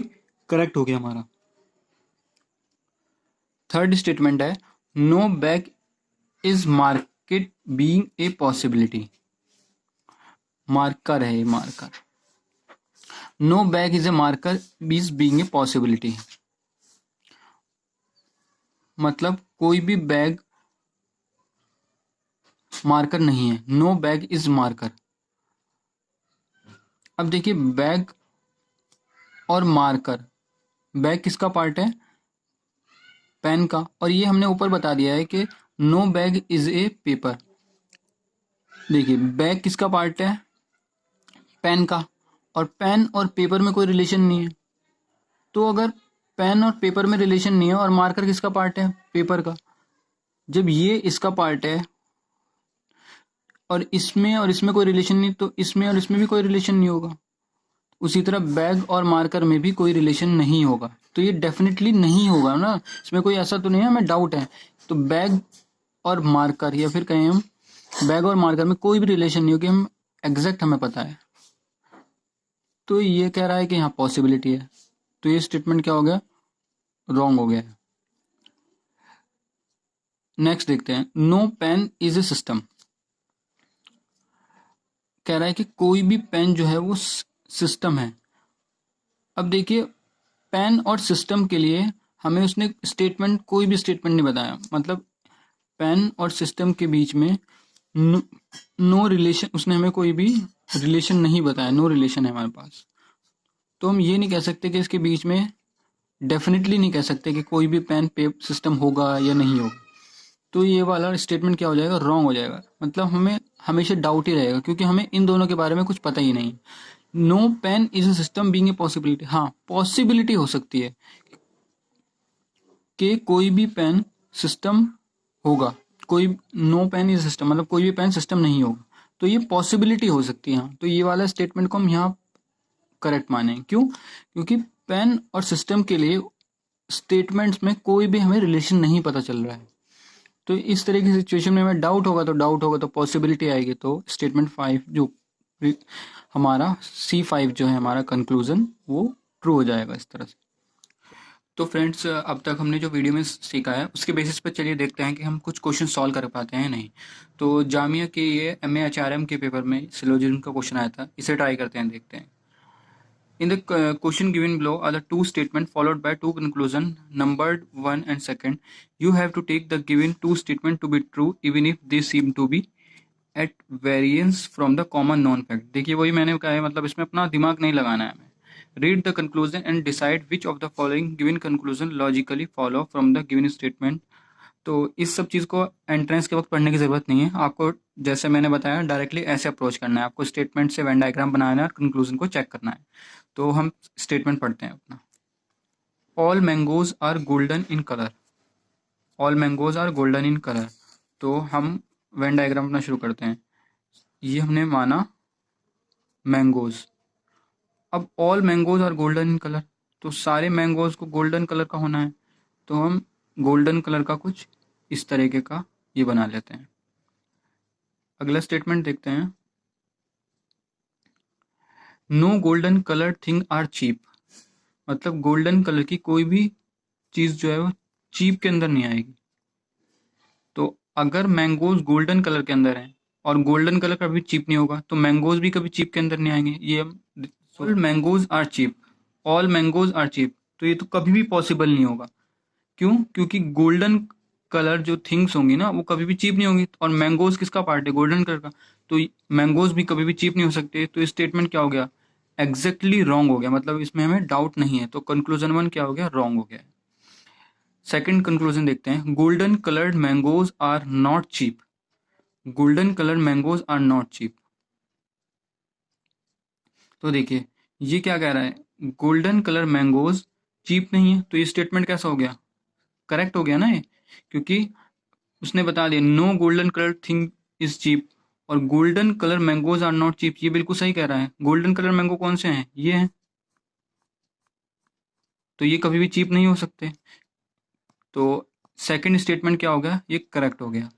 करेक्ट हो गया हमारा। थर्ड स्टेटमेंट है no bag is market being a possibility. Marker है ये, marker. No bag is a marker is being a possibility, मतलब कोई भी बैग मार्कर नहीं है। No bag is marker. अब देखिए, बैग और मार्कर, बैग किसका पार्ट है? पेन का। और ये हमने ऊपर बता दिया है कि no bag is a paper. देखिए, बैग किसका पार्ट है? पेन का। और पेन और पेपर में कोई रिलेशन नहीं है, तो अगर पेन और पेपर में रिलेशन नहीं है और मार्कर किसका पार्ट है? पेपर का। जब ये इसका पार्ट है और इसमें कोई रिलेशन नहीं, तो इसमें और इसमें भी कोई रिलेशन नहीं होगा। उसी तरह बैग और मार्कर में भी कोई रिलेशन नहीं होगा, तो ये डेफिनेटली नहीं होगा ना। इसमें कोई ऐसा तो नहीं है हमें डाउट है। तो बैग और मार्कर, या फिर कहें हम बैग और मार्कर में कोई भी रिलेशन नहीं होगी, हम एग्जैक्ट हमें पता है। तो ये कह रहा है कि यहाँ पॉसिबिलिटी है, तो ये स्टेटमेंट क्या हो गया? रॉन्ग हो गया है। नेक्स्ट देखते हैं, no pen is a system. कह रहा है कि कोई भी पेन जो है वो सिस्टम है। अब देखिए, पेन और सिस्टम के लिए हमें उसने स्टेटमेंट, कोई भी स्टेटमेंट नहीं बताया। मतलब पेन और सिस्टम के बीच में नो रिलेशन, उसने हमें कोई भी रिलेशन नहीं बताया। नो रिलेशन है हमारे पास, तो हम ये नहीं कह सकते कि इसके बीच में, डेफिनेटली नहीं कह सकते कि कोई भी पेन पे सिस्टम होगा या नहीं होगा। तो ये वाला स्टेटमेंट क्या हो जाएगा? रॉन्ग हो जाएगा। मतलब हमें हमेशा डाउट ही रहेगा, क्योंकि हमें इन दोनों के बारे में कुछ पता ही नहीं। No pen is a system being a possibility, हाँ पॉसिबिलिटी हो सकती है कि कोई भी पेन सिस्टम होगा। कोई नो पेन इज सिस्टम, मतलब कोई भी पेन सिस्टम नहीं होगा, तो ये पॉसिबिलिटी हो सकती है। हाँ, तो ये वाला स्टेटमेंट को हम यहाँ करेक्ट माने। क्यों? क्योंकि पेन और सिस्टम के लिए स्टेटमेंट्स में कोई भी हमें रिलेशन नहीं पता चल रहा है। तो इस तरह की सिचुएशन में हमें डाउट होगा तो पॉसिबिलिटी आएगी, तो स्टेटमेंट 5 जो हमारा C5 जो है हमारा कंक्लूजन, वो ट्रू हो जाएगा इस तरह से। तो फ्रेंड्स, अब तक हमने जो वीडियो में सीखा है उसके बेसिस पर चलिए देखते हैं कि हम कुछ क्वेश्चन सॉल्व कर पाते हैं नहीं। तो जामिया के ये MA HRM के पेपर में सिलोजिज्म का क्वेश्चन आया था, इसे ट्राई करते हैं, देखते हैं। In the question given below are the two statements followed by two conclusions numbered 1 and 2nd. You have to take the given two statements to be true even if they seem to be at variance from the common known fact. देखिए, वही मैंने कहा है, मतलब इसमें अपना दिमाग नहीं लगाना है हमें। Read the conclusion and decide which of the following given conclusion logically follow from the given statement. तो इस सब चीज़ को एंट्रेंस के वक्त पढ़ने की ज़रूरत नहीं है आपको। जैसे मैंने बताया, डायरेक्टली ऐसे अप्रोच करना है आपको। स्टेटमेंट से वेन डायग्राम बनाना है और कंक्लूजन को चेक करना है। तो हम स्टेटमेंट पढ़ते हैं अपना। All mangoes are golden in colour. All mangoes are golden in colour, तो हम वेन डायग्राम अपना शुरू करते हैं। ये हमने माना मैंगोज। अब all mangoes are golden in colour, तो सारे मैंगोज को गोल्डन कलर का होना है, तो हम गोल्डन कलर का कुछ इस तरीके का ये बना लेते हैं। अगला स्टेटमेंट देखते हैं, no golden colour thing are cheap. मतलब गोल्डन कलर की कोई भी चीज़ जो है वो चीप के अंदर नहीं आएगी। तो अगर मैंगोज गोल्डन कलर के अंदर है और गोल्डन कलर कभी चीप नहीं होगा, तो मैंगोज भी कभी चीप के अंदर नहीं आएंगे। ये हम all mangoes are cheap, all mangoes are cheap, तो ये तो कभी भी पॉसिबल नहीं होगा। क्यों? क्योंकि गोल्डन कलर जो थिंग्स होंगी ना वो कभी भी चीप नहीं होंगी, और मैंगोज किसका पार्ट है? गोल्डन कलर का। तो मैंगोज भी कभी भी चीप नहीं हो सकते। तो ये स्टेटमेंट क्या हो गया? एग्जैक्टली रॉन्ग हो गया। मतलब इसमें हमें डाउट नहीं है। तो कंक्लूजन 1 क्या हो गया? रॉन्ग हो गया। सेकंड कंक्लूजन देखते हैं, golden coloured mangoes are not cheap. Golden colour mangoes are not cheap. तो देखिए ये क्या कह रहा है, गोल्डन कलर मैंगोज चीप नहीं है। तो ये स्टेटमेंट कैसा हो गया? करेक्ट हो गया ना ये, क्योंकि उसने बता दिया no golden colour thing is cheap, और golden colour mangoes are not cheap, ये बिल्कुल सही कह रहा है। गोल्डन कलर मैंगो कौन से हैं? ये हैं। तो ये कभी भी चीप नहीं हो सकते। तो सेकंड स्टेटमेंट क्या हो गया? ये करेक्ट हो गया।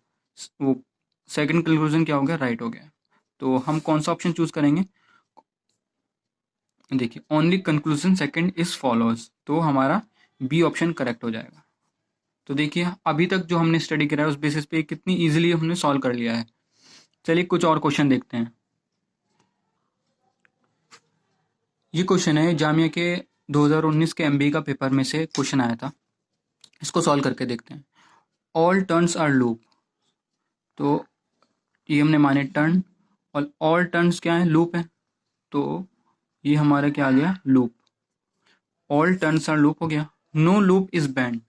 वो सेकंड कंक्लूजन क्या हो गया? राइट हो गया। तो हम कौन सा ऑप्शन चूज करेंगे? देखिए only conclusion second is follows, तो हमारा बी ऑप्शन करेक्ट हो जाएगा। तो देखिए अभी तक जो हमने स्टडी करा है उस बेसिस पे कितनी इजीली हमने सॉल्व कर लिया है। चलिए कुछ और क्वेश्चन देखते हैं। ये क्वेश्चन है जामिया के 2019 के एमबीए का पेपर में से क्वेश्चन आया था। इसको सॉल्व करके देखते हैं। All turns are loop. तो ये हमने माने टर्न, और ऑल टर्न्स क्या है? लूप है। तो ये हमारा क्या आ गया? Loop. All turns are loop हो गया। नो लूप इज बैंड,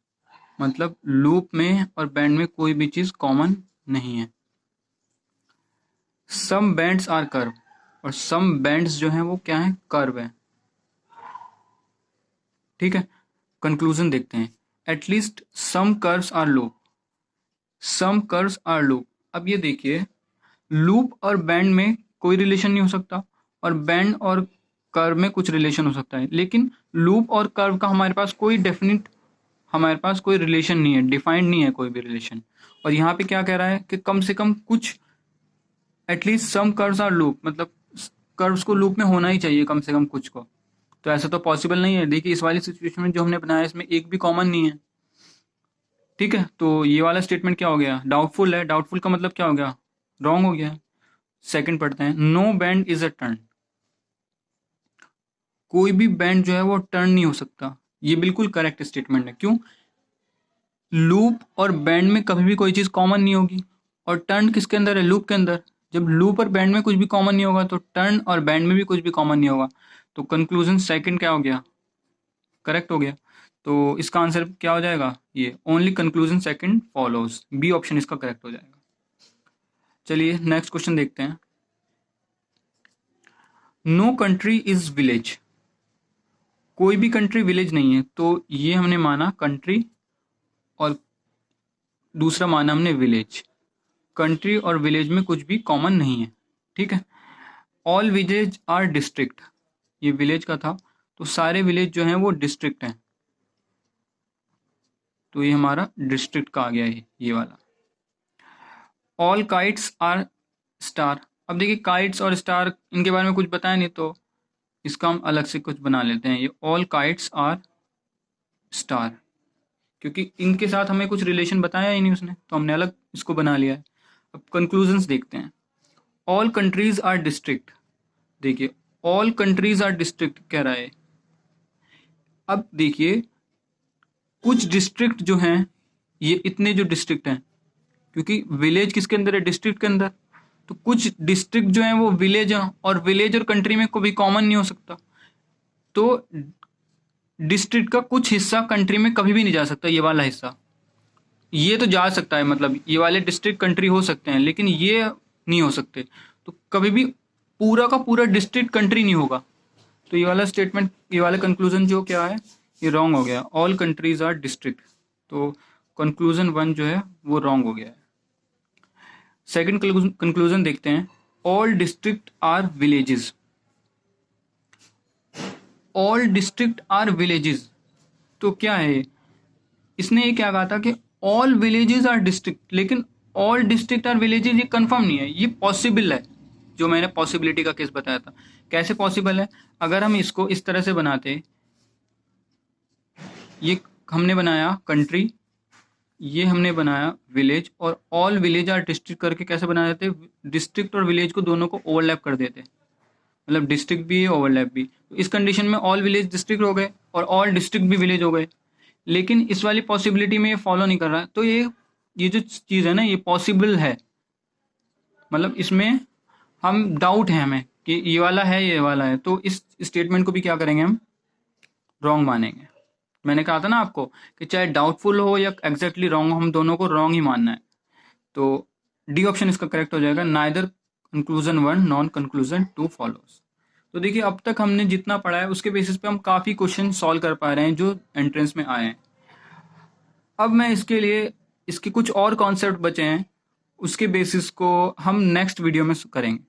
मतलब लूप में और बैंड में कोई भी चीज कॉमन नहीं है। सम बैंड्स आर कर्व, और सम बैंड्स जो हैं वो क्या है? कर्व है। ठीक है। कंक्लूजन देखते हैं, at least some curves are loop. Some curves are loop. अब ये देखिए लूप और बैंड में कोई रिलेशन नहीं हो सकता, और बैंड और कर्व में कुछ रिलेशन हो सकता है, लेकिन लूप और कर्व का हमारे पास कोई डेफिनेट, हमारे पास कोई रिलेशन नहीं है, डिफाइंड नहीं है कोई भी रिलेशन। और यहाँ पे क्या कह रहा है कि कम से कम कुछ, at least some curves are loop, मतलब कर्व्स को लूप में होना ही चाहिए कम से कम कुछ को। तो ऐसा तो पॉसिबल नहीं है। देखिए इस वाली सिचुएशन में जो हमने बनाया इसमें एक भी कॉमन नहीं है। ठीक है, तो ये वाला स्टेटमेंट क्या हो गया? डाउटफुल है। डाउटफुल का मतलब क्या हो गया? रॉन्ग हो गया। सेकंड पढ़ते हैं, no band is a turn. कोई भी बैंड जो है वो टर्न नहीं हो सकता। ये बिल्कुल करेक्ट स्टेटमेंट है। क्यों? लूप और बैंड में कभी भी कोई चीज कॉमन नहीं होगी, और टर्न किसके अंदर है? लूप के अंदर। जब लूप और बैंड में कुछ भी कॉमन नहीं होगा तो टर्न और बैंड में भी कुछ भी कॉमन नहीं होगा। तो कंक्लूजन सेकंड क्या हो गया? करेक्ट हो गया। तो इसका आंसर क्या हो जाएगा? ये only conclusion second follows, B option इसका करेक्ट हो जाएगा। चलिए नेक्स्ट क्वेश्चन देखते हैं। No country is village. कोई भी कंट्री विलेज नहीं है। तो ये हमने माना कंट्री, और दूसरा माना हमने विलेज। कंट्री और विलेज में कुछ भी कॉमन नहीं है। ठीक है। ऑल विलेज आर डिस्ट्रिक्ट, ये विलेज का था, तो सारे विलेज जो हैं वो डिस्ट्रिक्ट हैं। तो ये हमारा डिस्ट्रिक्ट का आ गया ये वाला। All kites are star. अब देखिए काइट्स और स्टार इनके बारे में कुछ बताया नहीं, तो इसका हम अलग से कुछ बना लेते हैं। ये ऑल काइट्स आर स्टार, क्योंकि इनके साथ हमें कुछ रिलेशन बताया ही नहीं उसने, तो हमने अलग इसको बना लिया है। अब कंक्लूजन्स देखते हैं। All countries are district. देखिए ऑल कंट्रीज आर डिस्ट्रिक्ट कह रहा है। अब देखिए कुछ डिस्ट्रिक्ट जो हैं, ये इतने जो डिस्ट्रिक्ट हैं, क्योंकि विलेज किसके अंदर है? डिस्ट्रिक्ट के अंदर। तो कुछ डिस्ट्रिक्ट जो हैं वो विलेज हैं, और विलेज और कंट्री में कोई कॉमन नहीं हो सकता। तो डिस्ट्रिक्ट का कुछ हिस्सा कंट्री में कभी भी नहीं जा सकता। ये वाला हिस्सा ये तो जा सकता है, मतलब ये वाले डिस्ट्रिक्ट कंट्री हो सकते हैं, लेकिन ये नहीं हो सकते। तो कभी भी पूरा का पूरा डिस्ट्रिक्ट कंट्री नहीं होगा। तो ये वाला स्टेटमेंट, ये वाला कंक्लूजन जो क्या है, ये रॉन्ग हो गया। All countries are district. तो कंक्लूजन 1 जो है वो रॉन्ग हो गया है। सेकंड कंक्लूजन देखते हैं, all district are villages. All district are villages, तो क्या है? इसने ये क्या कहा था कि ऑल विलेजेस आर डिस्ट्रिक्ट, लेकिन ऑल डिस्ट्रिक्ट आर विलेजेस ये कंफर्म नहीं है, ये पॉसिबल है। जो मैंने पॉसिबिलिटी का केस बताया था, कैसे पॉसिबल है, अगर हम इसको इस तरह से बनाते, ये हमने बनाया कंट्री, ये हमने बनाया विलेज, और ऑल विलेज आर डिस्ट्रिक्ट करके कैसे बना देते, डिस्ट्रिक्ट और विलेज को दोनों को ओवरलैप कर देते, मतलब डिस्ट्रिक्ट भी ओवरलैप भी। तो इस कंडीशन में ऑल विलेज डिस्ट्रिक्ट हो गए और ऑल डिस्ट्रिक्ट भी विलेज हो गए। लेकिन इस वाली पॉसिबिलिटी में ये फॉलो नहीं कर रहा है, तो ये जो चीज़ है ना, ये पॉसिबल है, मतलब इसमें हम डाउट है हमें कि ये वाला है ये वाला है, तो इस स्टेटमेंट को भी क्या करेंगे, हम रॉन्ग मानेंगे। मैंने कहा था ना आपको कि चाहे डाउटफुल हो या एग्जैक्टली रॉन्ग हो, हम दोनों को रॉन्ग ही मानना है। तो डी ऑप्शन इसका करेक्ट हो जाएगा, neither conclusion one non conclusion two follows. तो देखिए अब तक हमने जितना पढ़ा है उसके बेसिस पे हम काफ़ी क्वेश्चन सॉल्व कर पा रहे हैं जो एंट्रेंस में आए हैं। अब मैं इसके लिए इसके कुछ और कॉन्सेप्ट बचे हैं, उसके बेसिस को हम नेक्स्ट वीडियो में करेंगे।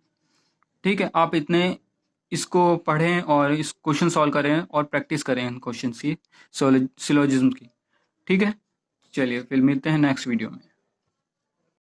ठीक है, आप इतने इसको पढ़ें और इस क्वेश्चन सॉल्व करें और प्रैक्टिस करें इन क्वेश्चन की, सिलोजिज्म की। ठीक है, चलिए फिर मिलते हैं नेक्स्ट वीडियो में।